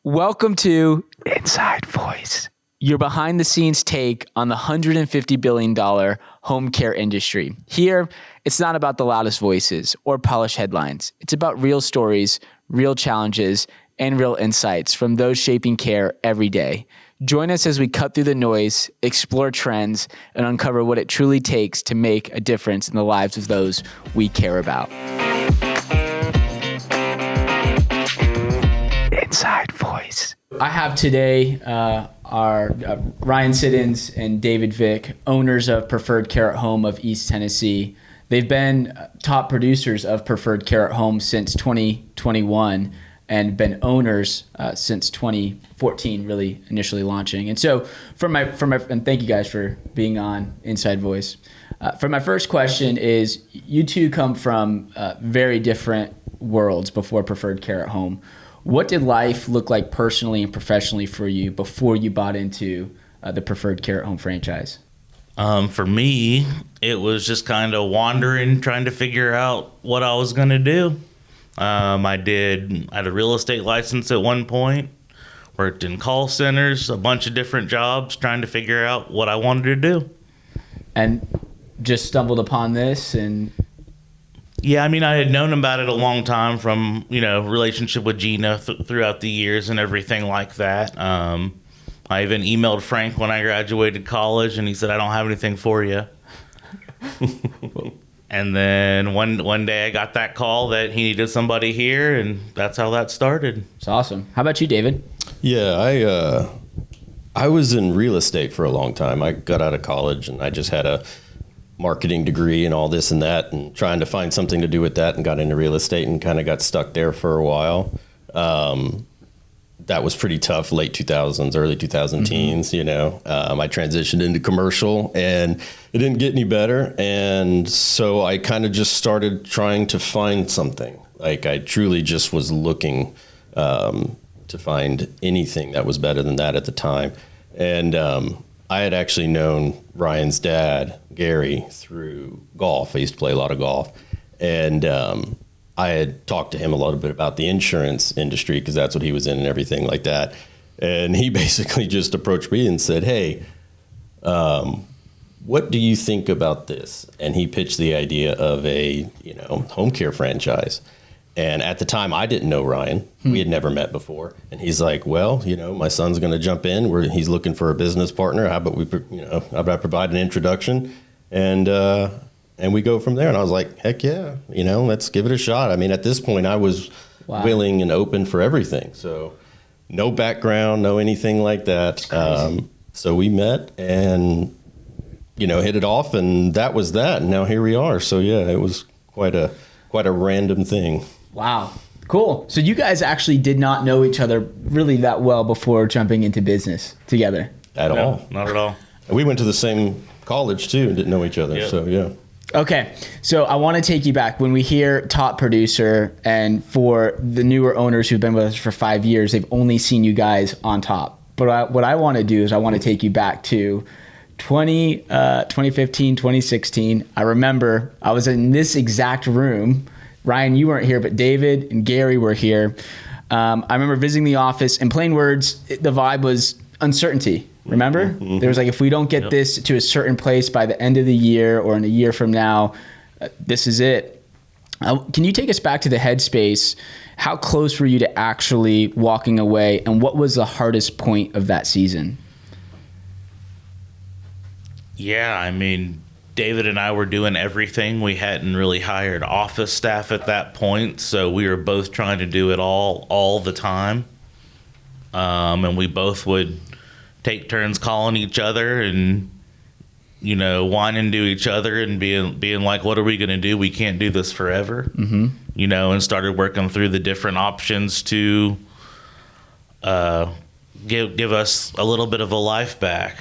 Welcome to Inside Voice, your behind the scenes take on the $150 billion home care industry. Here, it's not about the loudest voices or polished headlines. It's about real stories, real challenges, and real insights from those shaping care every day. Join us as we cut through the noise, explore trends, and uncover what it truly takes to make a difference in the lives of those we care about. Inside Voice. I have today our Ryan Siddons and David Vick, owners of Preferred Care at Home of East Tennessee. They've been top producers of Preferred Care at Home since 2021 and been owners since 2014, really initially launching. And so and thank you guys for being on Inside Voice. For my first question is, you two come from very different worlds before Preferred Care at Home. What did life look like personally and professionally for you before you bought into the Preferred Care at Home franchise? For me, it was just kind of wandering, trying to figure out what I was going to do. I had a real estate license at one point, worked in call centers, a bunch of different jobs, trying to figure out what I wanted to do. And just stumbled upon this and... Yeah, I mean, I had known about it a long time from, relationship with Gina throughout the years and everything like that. I even emailed Frank when I graduated college, and he said, I don't have anything for you. And then one day I got that call that he needed somebody here, and that's how that started. It's awesome. How about you, David? Yeah, I was in real estate for a long time. I got out of college, and I just had a marketing degree and all this and that, and trying to find something to do with that, and got into real estate and kind of got stuck there for a while. That was pretty tough, late 2000s, early 2000 teens, I transitioned into commercial and it didn't get any better. And so I kind of just started trying to find something. Like, I truly just was looking to find anything that was better than that at the time. And I had actually known Ryan's dad, Gary, through golf. I used to play a lot of golf. And I had talked to him a little bit about the insurance industry, because that's what he was in and everything like that. And he basically just approached me and said, hey, what do you think about this? And he pitched the idea of a, home care franchise. And at the time, I didn't know Ryan. We had never met before. And he's like, well, my son's going to jump in. He's looking for a business partner. How about how about I provide an introduction? And we go from there. And I was like, heck yeah, let's give it a shot. I mean, at this point, I was willing and open for everything. So no background, no anything like that. So we met and, hit it off. And that was that. And now here we are. So, yeah, it was quite a random thing. Wow. Cool. So you guys actually did not know each other really that well before jumping into business together? No, not at all. And we went to the same college, too, and didn't know each other. Yep. So, yeah. Okay, so I want to take you back. When we hear top producer, and for the newer owners who've been with us for 5 years, they've only seen you guys on top. But what I want to do is I want to take you back to 2015, 2016. I remember I was in this exact room. Ryan, you weren't here, but David and Gary were here. I remember visiting the office. In plain words, the vibe was uncertainty. Remember? Mm-hmm. There was like, if we don't get this to a certain place by the end of the year or in a year from now, this is it. Can you take us back to the headspace? How close were you to actually walking away, and what was the hardest point of that season? Yeah, I mean, David and I were doing everything. We hadn't really hired office staff at that point, so we were both trying to do it all the time. And we both would take turns calling each other and, whining to each other and being like, what are we going to do? We can't do this forever. Mm-hmm. And started working through the different options to give us a little bit of a life back.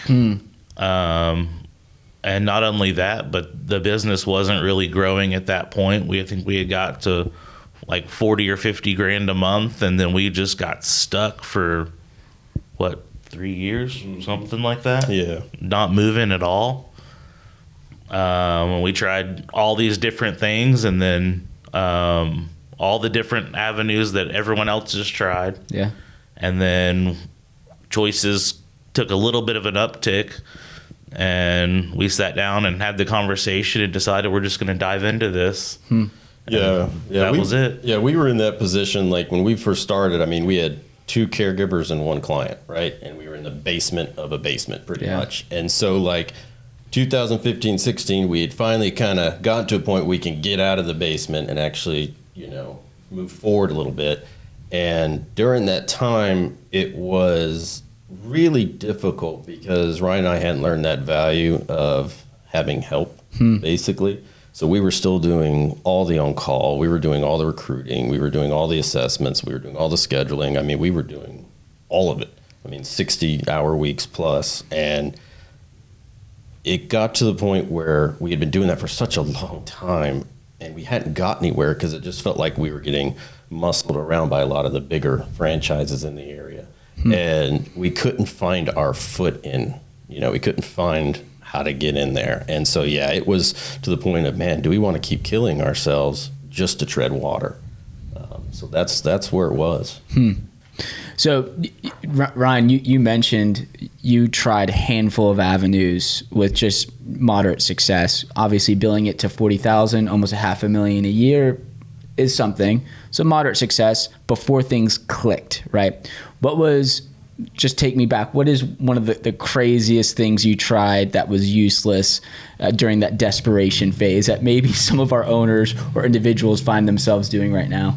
And not only that, but the business wasn't really growing at that point. I think we had got to like 40 or 50 grand a month, and then we just got stuck for 3 years, something like that. Yeah, not moving at all. We tried all these different things, and then all the different avenues that everyone else has tried. Yeah. And then choices took a little bit of an uptick, and we sat down and had the conversation and decided we're just going to dive into this. Yeah. That was it. Yeah, we were in that position. Like when we first started, I mean, we had 2 caregivers and 1 client, right? And we were in the basement of a basement pretty much. And so like 2015, 16, we had finally kind of gotten to a point we can get out of the basement and actually, move forward a little bit. And during that time, it was really difficult because Ryan and I hadn't learned that value of having help, basically. So we were still doing all the on-call. We were doing all the recruiting. We were doing all the assessments. We were doing all the scheduling. I mean, we were doing all of it. I mean, 60-hour weeks plus. And it got to the point where we had been doing that for such a long time, and we hadn't got anywhere because it just felt like we were getting muscled around by a lot of the bigger franchises in the area. And we couldn't find our foot in, we couldn't find how to get in there. And so, yeah, it was to the point of, man, do we want to keep killing ourselves just to tread water? So that's where it was. So, Ryan, you mentioned you tried a handful of avenues with just moderate success. Obviously, billing it to $40,000, almost $500,000 a year, is something. So, moderate success before things clicked, right? Just take me back. What is one of the craziest things you tried that was useless during that desperation phase that maybe some of our owners or individuals find themselves doing right now?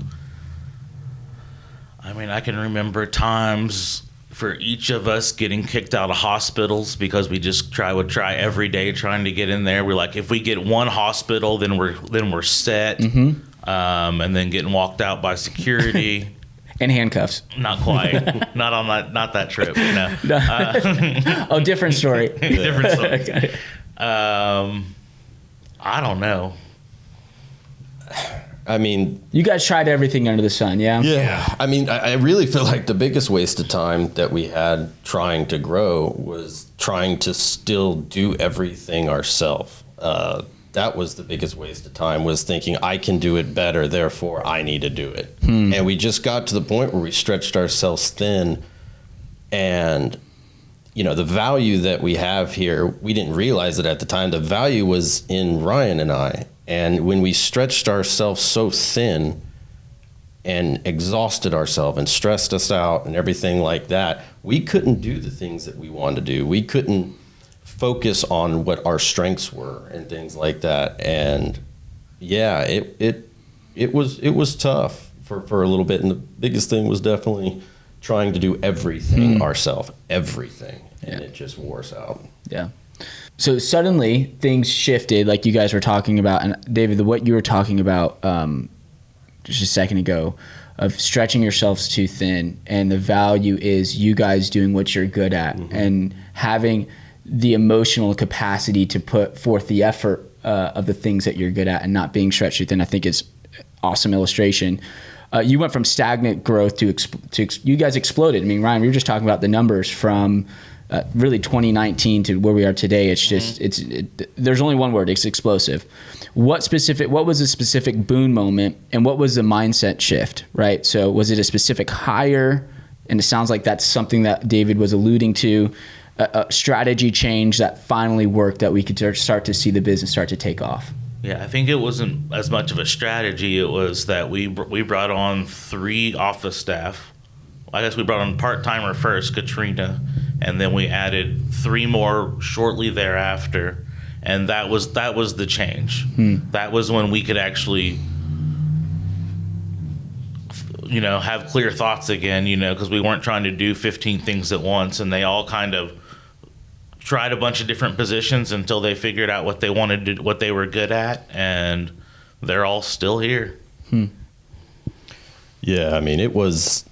I mean, I can remember times for each of us getting kicked out of hospitals because we just would try every day trying to get in there. We're like, if we get one hospital, then we're set. And then getting walked out by security. And handcuffs. Not quite. Not that trip. No. Oh, different story. Different story. Okay. I don't know. I mean, you guys tried everything under the sun, yeah? Yeah. I mean, I really feel like the biggest waste of time that we had trying to grow was trying to still do everything ourselves. That was the biggest waste of time, was thinking I can do it better, therefore I need to do it. And we just got to the point where we stretched ourselves thin, and the value that we have here, we didn't realize it at the time. The value was in Ryan and I. And when we stretched ourselves so thin and exhausted ourselves and stressed us out and everything like that, we couldn't do the things that we wanted to do. We couldn't focus on what our strengths were and things like that. And yeah, it was tough for a little bit. And the biggest thing was definitely trying to do everything ourselves, everything. And it just wore us out. Yeah. So suddenly things shifted, like you guys were talking about, and David, what you were talking about just a second ago, of stretching yourselves too thin, and the value is you guys doing what you're good at and having the emotional capacity to put forth the effort of the things that you're good at and not being stretched too thin. I think it's awesome illustration. You went from stagnant growth to you guys exploded. I mean, Ryan, we were just talking about the numbers from really 2019 to where we are today. It's just there's only one word. It's explosive. What was a specific boom moment, and what was the mindset shift? Right. So was it a specific hire? And it sounds like that's something that David was alluding to. A strategy change that finally worked, that we could start to see the business start to take off. Yeah, I think it wasn't as much of a strategy. It was that we brought on 3 office staff. I guess we brought on part-timer first, Katrina, and then we added 3 more shortly thereafter, and that was the change. That was when we could actually, have clear thoughts again, because we weren't trying to do 15 things at once, and they all kind of tried a bunch of different positions until they figured out what they wanted to, what they were good at, and they're all still here. Yeah, I mean, it was,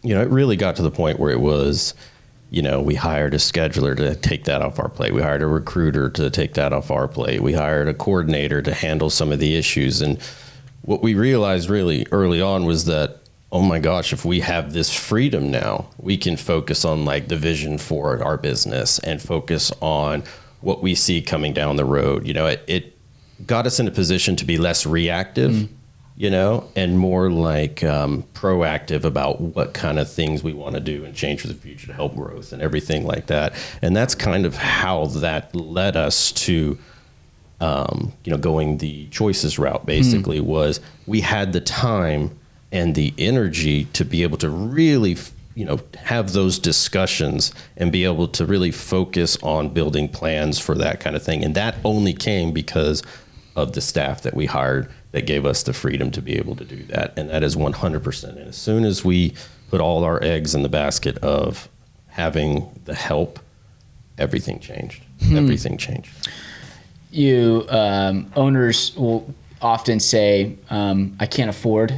it really got to the point where it was, we hired a scheduler to take that off our plate. We hired a recruiter to take that off our plate. We hired a coordinator to handle some of the issues. And what we realized really early on was that, oh my gosh, if we have this freedom now, we can focus on like the vision for our business and focus on what we see coming down the road. It got us in a position to be less reactive, you know, and more like proactive about what kind of things we want to do and change for the future to help growth and everything like that. And that's kind of how that led us to, going the choices route, basically, was we had the time and the energy to be able to really, have those discussions and be able to really focus on building plans for that kind of thing. And that only came because of the staff that we hired that gave us the freedom to be able to do that. And that is 100%. And as soon as we put all our eggs in the basket of having the help, everything changed. Everything changed. You owners will often say, I can't afford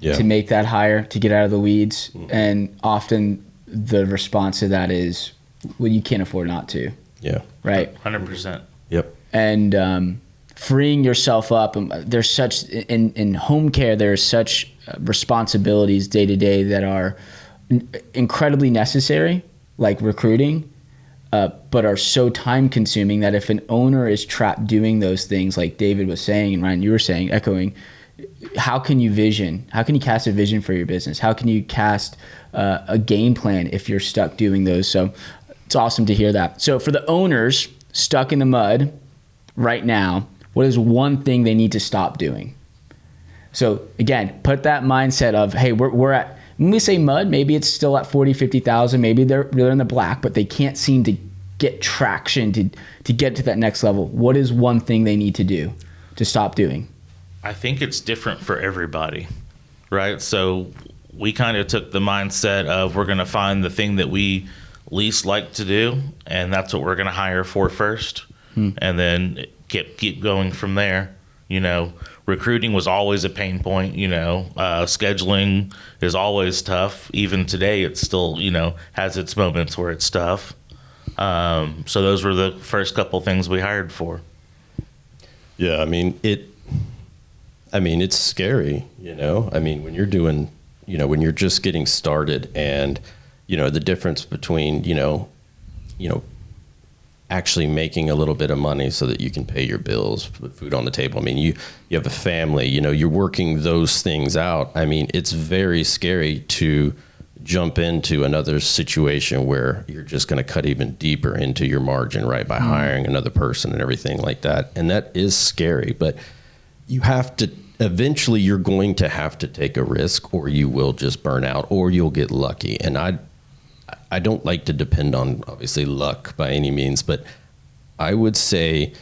to make that hire, to get out of the weeds. And often the response to that is, well, you can't afford not to. Yeah. Right? 100%. Yep. And freeing yourself up. There's such, in home care, there's such responsibilities day to day that are incredibly necessary, like recruiting, but are so time consuming that if an owner is trapped doing those things, like David was saying, and Ryan, you were saying, echoing, how can you cast a vision for your business? How can you cast a game plan if you're stuck doing those? So it's awesome to hear that. So for the owners stuck in the mud right now, what is one thing they need to stop doing? So again, put that mindset of, hey, we're at, when we say mud, maybe it's still at 40, 50,000, maybe they're in the black, but they can't seem to get traction to get to that next level. What is one thing they need to do to stop doing? I think it's different for everybody, right? So we kind of took the mindset of we're going to find the thing that we least like to do, and that's what we're going to hire for first, and then keep going from there. Recruiting was always a pain point. Scheduling is always tough. Even today, it's still, has its moments where it's tough. So those were the first couple things we hired for. Yeah, it's scary, when you're doing, when you're just getting started, and, the difference between, actually making a little bit of money so that you can pay your bills, put food on the table. You have a family, you're working those things out. It's very scary to jump into another situation where you're just going to cut even deeper into your margin, right, by hiring another person and everything like that. And that is scary, but you have to, eventually you're going to have to take a risk, or you will just burn out, or you'll get lucky. And I don't like to depend on, obviously, luck by any means, but I would say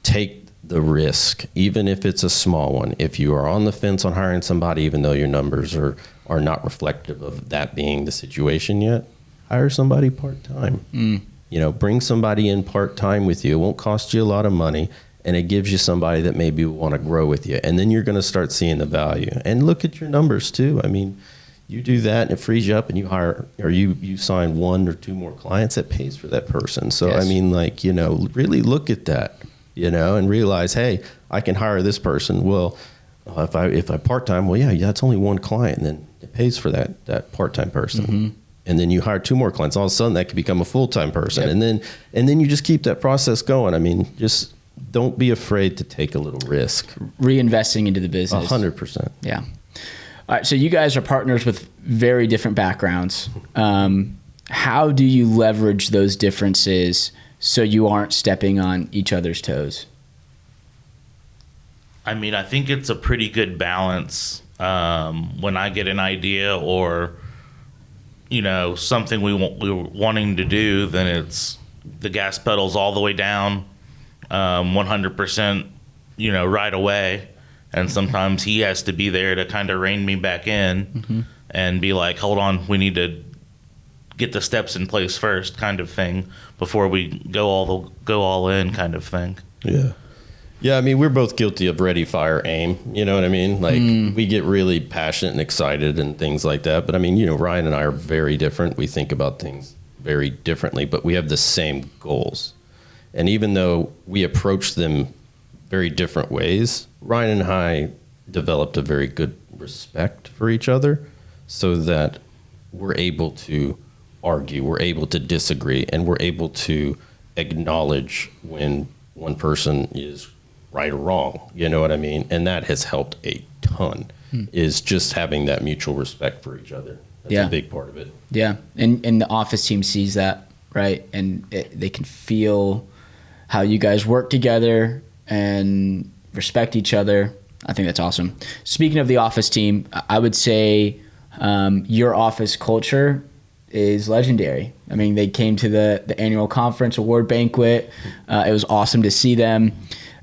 take the risk, even if it's a small one. If you are on the fence on hiring somebody, even though your numbers are not reflective of that being the situation yet, hire somebody part-time. Bring somebody in part-time with you. It won't cost you a lot of money, and it gives you somebody that maybe will want to grow with you. And then you're going to start seeing the value. And look at your numbers too. You do that and it frees you up, and you hire, or you sign one or two more clients, that pays for that person. So, yes. Really look at that, and realize, hey, I can hire this person. Well, if I part-time, well, yeah, that's only one client, and then it pays for that part-time person. And then you hire two more clients. All of a sudden that could become a full-time person. Yep. And then you just keep that process going. Just don't be afraid to take a little risk. Reinvesting into the business. 100%. Yeah. All right, so you guys are partners with very different backgrounds. How do you leverage those differences so you aren't stepping on each other's toes? I think it's a pretty good balance. When I get an idea or, something we're wanting to do, then it's the gas pedal's all the way down, 100%, right away. And sometimes he has to be there to kind of rein me back in and be like, hold on, we need to get the steps in place first, kind of thing, before we go all in, kind of thing. Yeah. Yeah, we're both guilty of ready, fire, aim. You know what I mean? We get really passionate and excited and things like that. But Ryan and I are very different. We think about things very differently, but we have the same goals. And even though we approach them very different ways, Ryan and I developed a very good respect for each other, so that we're able to argue, we're able to disagree, and we're able to acknowledge when one person is right or wrong. You know what I mean? And that has helped a ton is just having that mutual respect for each other. That's Yeah. a big part of it. Yeah, and the office team sees that, right? And they can feel how you guys work together and respect each other. I think that's awesome. Speaking of the office team, I would say your office culture is legendary. I mean, they came to the annual conference award banquet. It was awesome to see them.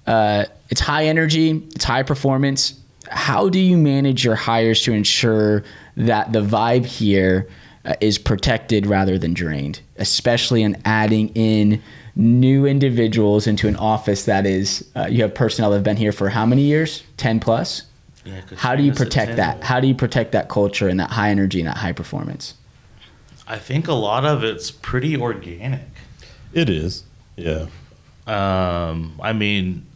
It's high energy. It's high performance. How do you manage your hires to ensure that the vibe here is protected rather than drained, especially in adding in new individuals into an office that is, you have personnel that have been here for how many years? 10 plus? Yeah, How do you protect that? How do you protect that culture and that high energy and that high performance? I think a lot of it's pretty organic. It is. Yeah. I mean,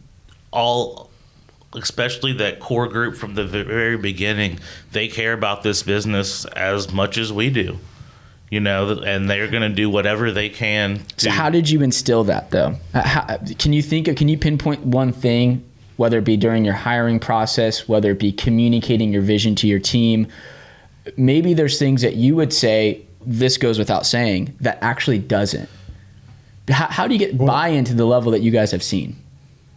especially that core group from the very beginning, they care about this business as much as we do, and they're going to do whatever they can. So how did you instill that though? Can you pinpoint one thing, whether it be during your hiring process, whether it be communicating your vision to your team? Maybe there's things that you would say, this goes without saying, that actually doesn't. How do you get buy-in to the level that you guys have seen?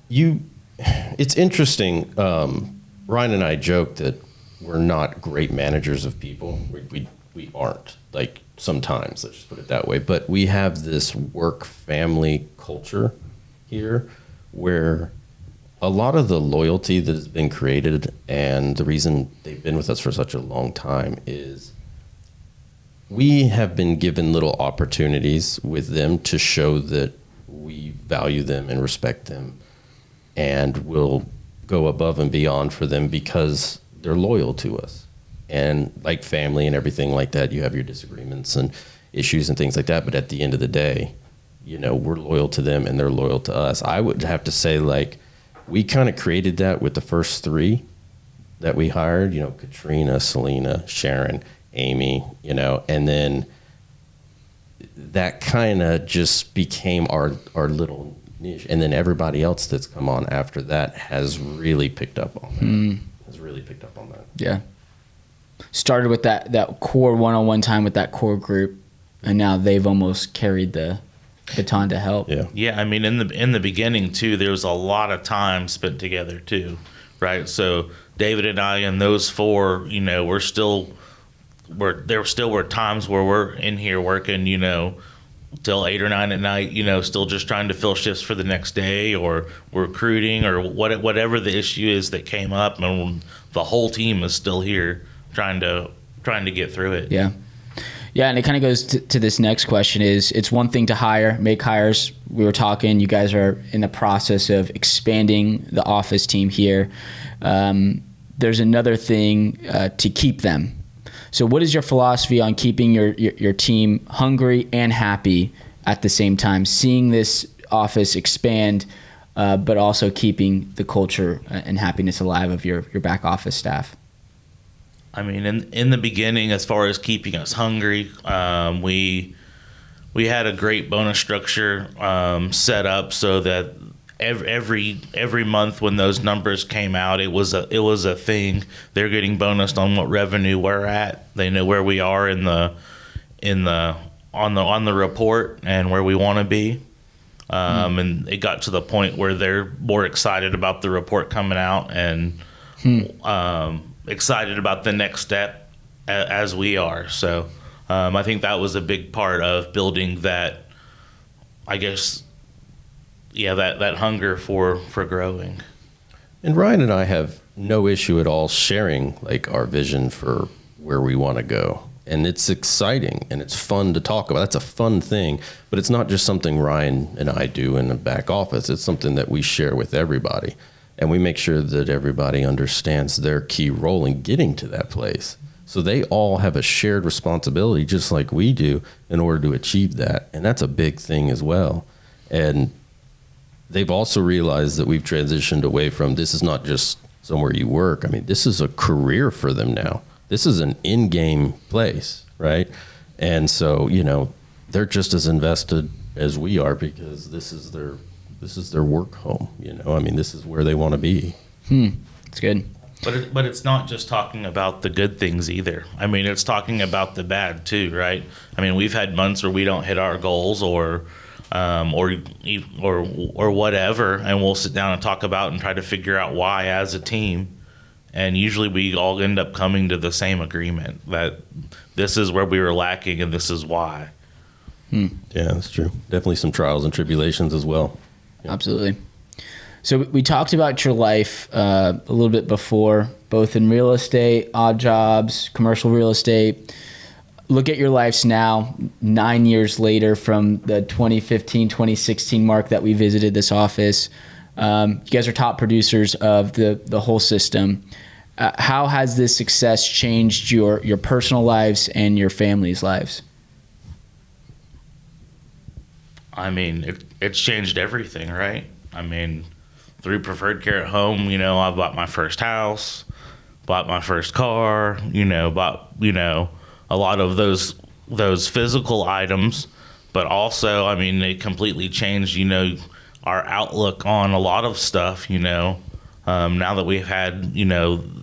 It's interesting. Ryan and I joke that we're not great managers of people. We aren't, like, sometimes, let's just put it that way. But we have this work-family culture here where a lot of the loyalty that has been created and the reason they've been with us for such a long time is we have been given little opportunities with them to show that we value them and respect them and will go above and beyond for them because they're loyal to us. And like family and everything like that, you have your disagreements and issues and things like that. But at the end of the day, we're loyal to them and they're loyal to us. I would have to say, like, we kind of created that with the first three that we hired, Katrina, Selena, Sharon, Amy, and then that kind of just became our little niche. And then everybody else that's come on after that has really picked up on that. Yeah. Started with that core one-on-one time with that core group, and now they've almost carried the baton to help. Yeah. I mean, in the beginning too, there was a lot of time spent together too, right? So David and I and those four, there still were times where we're in here working, till 8 or 9 at night, still just trying to fill shifts for the next day, or recruiting, or whatever the issue is that came up, and the whole team is still here trying to get through it. Yeah. Yeah, and it kind of goes to this next question is, it's one thing to make hires. We were talking, you guys are in the process of expanding the office team here. There's another thing to keep them. So what is your philosophy on keeping your team hungry and happy at the same time, seeing this office expand, but also keeping the culture and happiness alive of your back office staff? I mean, in the beginning, as far as keeping us hungry, we had a great bonus structure set up so that every month when those numbers came out, it was a thing. They're getting bonused on what revenue we're at. They know where we are on the report and where we want to be. And it got to the point where they're more excited about the report coming out and excited about the next step as we are. So I think that was a big part of building that, I guess, that hunger for growing. And Ryan and I have no issue at all sharing, like, our vision for where we want to go. And it's exciting and it's fun to talk about. That's a fun thing, but it's not just something Ryan and I do in the back office. It's something that we share with everybody. And we make sure that everybody understands their key role in getting to that place. So they all have a shared responsibility, just like we do, in order to achieve that. And that's a big thing as well. And they've also realized that we've transitioned away from, this is not just somewhere you work. I mean, this is a career for them now. This is an in-game place, right? And so, they're just as invested as we are because this is their work home. I mean, this is where they want to be. It's good. But it's not just talking about the good things either. I mean, it's talking about the bad too, right? I mean, we've had months where we don't hit our goals or whatever, and we'll sit down and talk about and try to figure out why as a team. And usually we all end up coming to the same agreement that this is where we were lacking and this is why. Yeah, that's true. Definitely some trials and tribulations as well. Yeah. Absolutely. So we talked about your life a little bit before, both in real estate, odd jobs, commercial real estate. Look at your lives now, 9 years later from the 2015, 2016 mark that we visited this office. You guys are top producers of the whole system. How has this success changed your personal lives and your family's lives? I mean, it's changed everything, right? I mean, through Preferred Care at Home, I bought my first house, bought my first car, bought, a lot of those physical items, but also, I mean, it completely changed, our outlook on a lot of stuff, now that we've had,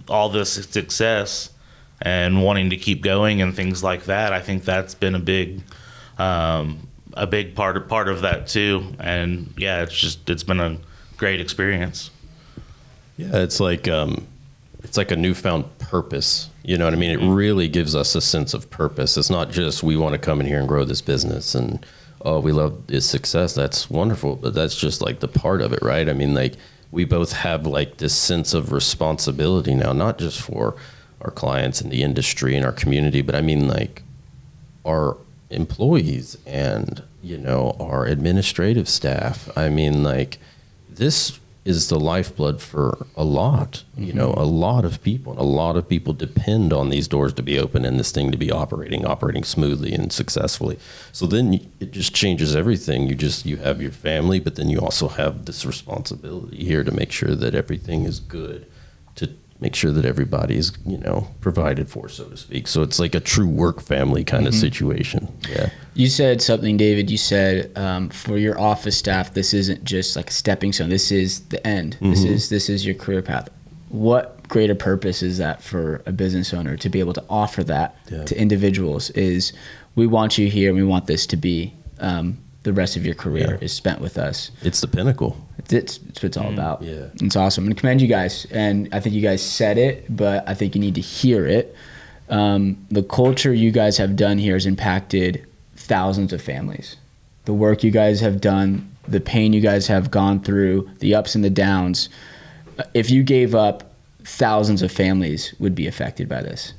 all this success and wanting to keep going and things like that. I think that's been a big part of that too. And yeah, it's been a great experience. Yeah, it's like a newfound purpose. You know what I mean? It really gives us a sense of purpose. It's not just we want to come in here and grow this business and we love this success. That's wonderful, but that's just like the part of it, right? I mean, like we both have like this sense of responsibility now, not just for our clients and the industry and our community, but I mean like our employees and our administrative staff. I mean, like this is the lifeblood for a lot, a lot of people. And a lot of people depend on these doors to be open and this thing to be operating smoothly and successfully. So then it just changes everything. You have your family, but then you also have this responsibility here to make sure that everything is good, to make sure that everybody is, provided for, so to speak. So it's like a true work family kind of situation. Yeah. You said something, David. You said for your office staff, this isn't just like a stepping stone. This is the end. This is your career path. What greater purpose is that for a business owner to be able to offer that to individuals? Is we want you here and we want this to be the rest of your career is spent with us. It's the pinnacle. It's what it's all about. Yeah. It's awesome. I'm going to commend you guys. And I think you guys said it, but I think you need to hear it. The culture you guys have done here has impacted thousands of families. The work you guys have done, the pain you guys have gone through, the ups and the downs. If you gave up, thousands of families would be affected by this.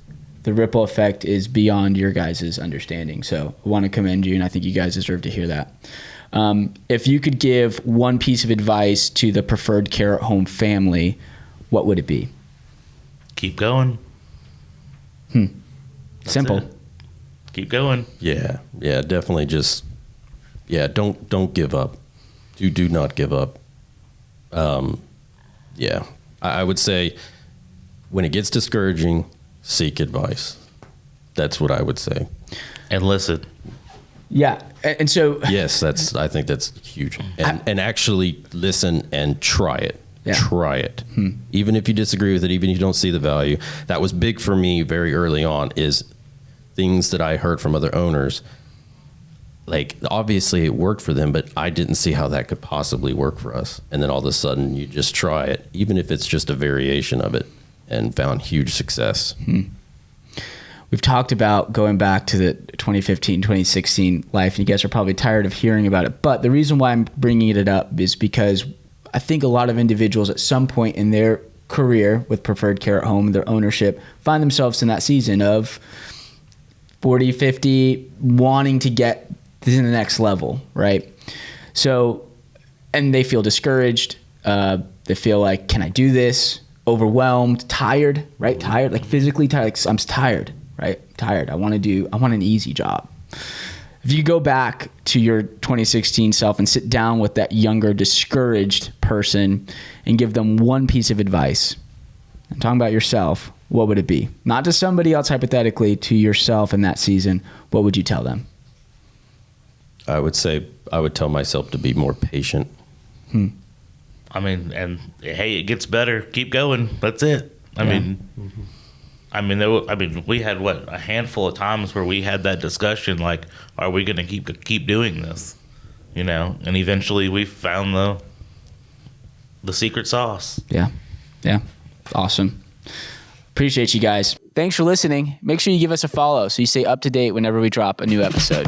The ripple effect is beyond your guys' understanding. So I want to commend you, and I think you guys deserve to hear that. If you could give one piece of advice to the Preferred Care at Home family, what would it be? Keep going. Simple. It. Keep going. Yeah, definitely. Just don't give up. Do not give up. I would say when it gets discouraging, seek advice. That's what I would say. And listen. Yeah, and so yes, I think that's huge. And actually listen and try it. Yeah. Try it. Even if you disagree with it, even if you don't see the value. That was big for me very early on, is things that I heard from other owners. Like, obviously it worked for them, but I didn't see how that could possibly work for us. And then all of a sudden you just try it, even if it's just a variation of it, and found huge success. We've talked about going back to the 2015, 2016 life, and you guys are probably tired of hearing about it. But the reason why I'm bringing it up is because I think a lot of individuals at some point in their career with Preferred Care at Home, their ownership, find themselves in that season of 40, 50, wanting to get to the next level, right? So, and they feel discouraged. They feel like, can I do this? Overwhelmed, tired, right? Tired, like physically tired. Like, I'm tired, right? Tired. I want an easy job. If you go back to your 2016 self and sit down with that younger, discouraged person and give them one piece of advice, I'm talking about yourself, what would it be? Not to somebody else, hypothetically, to yourself in that season, what would you tell them? I would say I would tell myself to be more patient. I mean, and hey, it gets better. Keep going. That's it. We had a handful of times where we had that discussion, like, are we going to keep doing this? And eventually we found the secret sauce. Yeah. Awesome. Appreciate you guys. Thanks for listening. Make sure you give us a follow so you stay up to date whenever we drop a new episode.